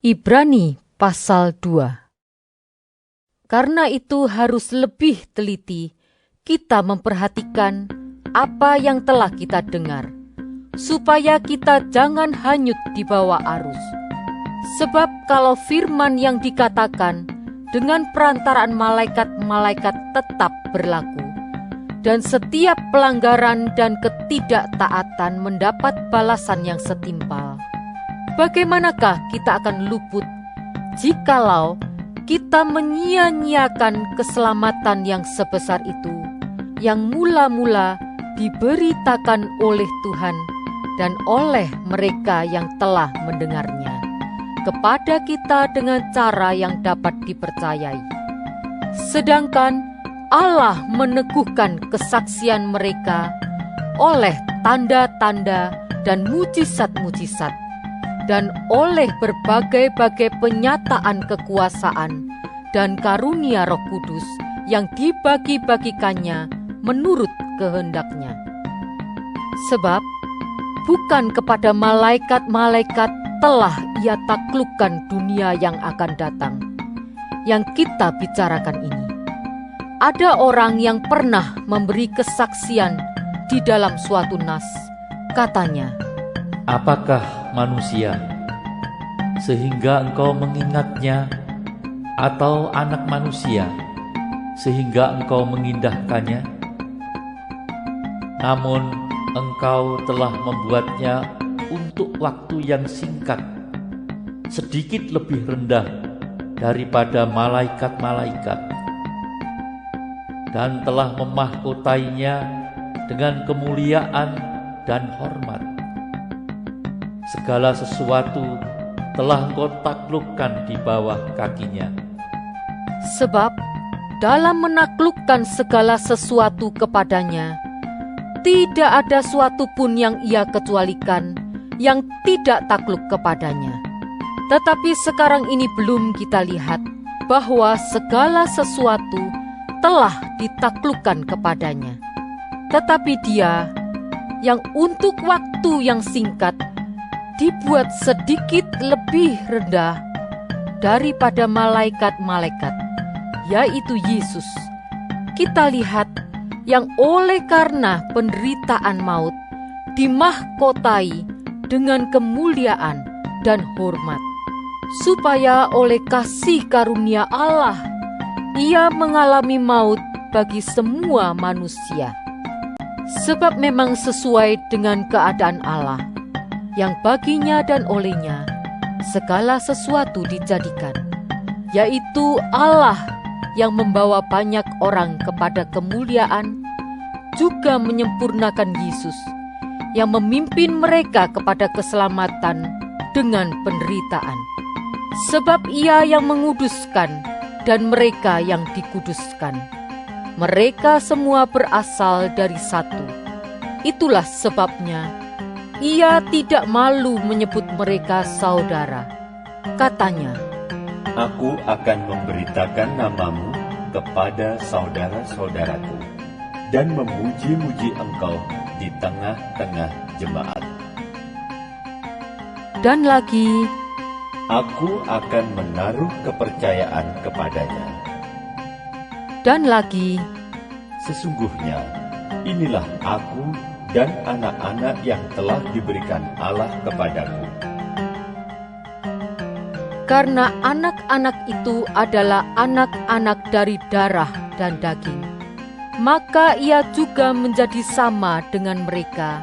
Ibrani pasal 2. Karena itu harus lebih teliti kita memperhatikan apa yang telah kita dengar, supaya kita jangan hanyut di bawah arus. Sebab kalau firman yang dikatakan dengan perantaraan malaikat-malaikat tetap berlaku, dan setiap pelanggaran dan ketidaktaatan mendapat balasan yang setimpal, bagaimanakah kita akan luput jikalau kita menyia-nyiakan keselamatan yang sebesar itu, yang mula-mula diberitakan oleh Tuhan dan oleh mereka yang telah mendengarnya kepada kita dengan cara yang dapat dipercayai. Sedangkan Allah meneguhkan kesaksian mereka oleh tanda-tanda dan mujizat-mujizat, dan oleh berbagai-bagai penyataan kekuasaan dan karunia Roh Kudus yang dibagi-bagikannya menurut kehendaknya. Sebab bukan kepada malaikat-malaikat telah Ia taklukkan dunia yang akan datang, yang kita bicarakan ini. Ada orang yang pernah memberi kesaksian di dalam suatu nas, katanya, "Apakah manusia sehingga engkau mengingatnya, atau anak manusia sehingga engkau mengindahkannya? Namun engkau telah membuatnya untuk waktu yang singkat, sedikit lebih rendah daripada malaikat-malaikat, dan telah memahkotainya dengan kemuliaan dan hormat. Segala sesuatu telah engkau taklukkan di bawah kakinya." Sebab dalam menaklukkan segala sesuatu kepadanya, tidak ada suatu pun yang Ia kecualikan yang tidak takluk kepadanya. Tetapi sekarang ini belum kita lihat bahwa segala sesuatu telah ditaklukkan kepadanya. Tetapi Dia yang untuk waktu yang singkat dibuat sedikit lebih rendah daripada malaikat-malaikat, yaitu Yesus, kita lihat, yang oleh karena penderitaan maut dimahkotai dengan kemuliaan dan hormat, supaya oleh kasih karunia Allah Ia mengalami maut bagi semua manusia. Sebab memang sesuai dengan keadaan Allah, yang baginya dan olehnya segala sesuatu dijadikan, yaitu Allah yang membawa banyak orang kepada kemuliaan, juga menyempurnakan Yesus, yang memimpin mereka kepada keselamatan dengan penderitaan. Sebab Ia yang menguduskan dan mereka yang dikuduskan, mereka semua berasal dari satu. Itulah sebabnya Ia tidak malu menyebut mereka saudara. Katanya, "Aku akan memberitakan namamu kepada saudara-saudaraku, dan memuji-muji engkau di tengah-tengah jemaat." Dan lagi, "Aku akan menaruh kepercayaan kepadanya." Dan lagi, "Sesungguhnya inilah aku dan anak-anak yang telah diberikan Allah kepadaku." karena anak-anak itu adalah anak-anak dari darah dan daging, maka Ia juga menjadi sama dengan mereka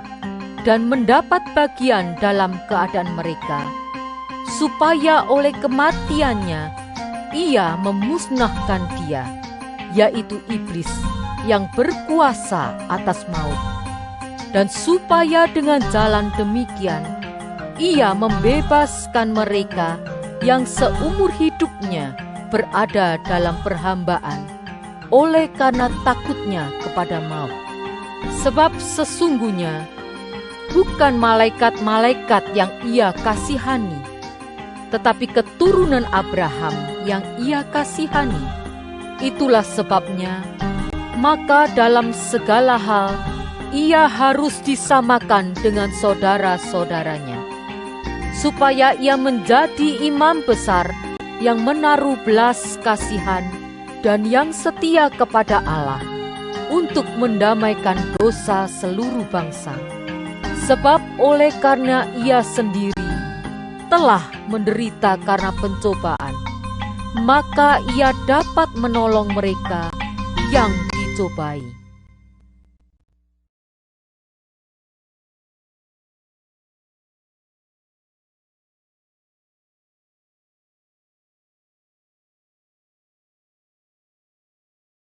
dan mendapat bagian dalam keadaan mereka, supaya oleh kematiannya Ia memusnahkan dia, yaitu iblis yang berkuasa atas maut, dan supaya dengan jalan demikian Ia membebaskan mereka yang seumur hidupnya berada dalam perhambaan oleh karena takutnya kepada maut. Sebab sesungguhnya bukan malaikat-malaikat yang Ia kasihani, tetapi keturunan Abraham yang Ia kasihani. Itulah sebabnya, maka dalam segala hal Ia harus disamakan dengan saudara-saudaranya, supaya ia menjadi imam besar yang menaruh belas kasihan dan yang setia kepada Allah untuk mendamaikan dosa seluruh bangsa. Sebab oleh karena ia sendiri telah menderita karena pencobaan, maka ia dapat menolong mereka yang dicobai.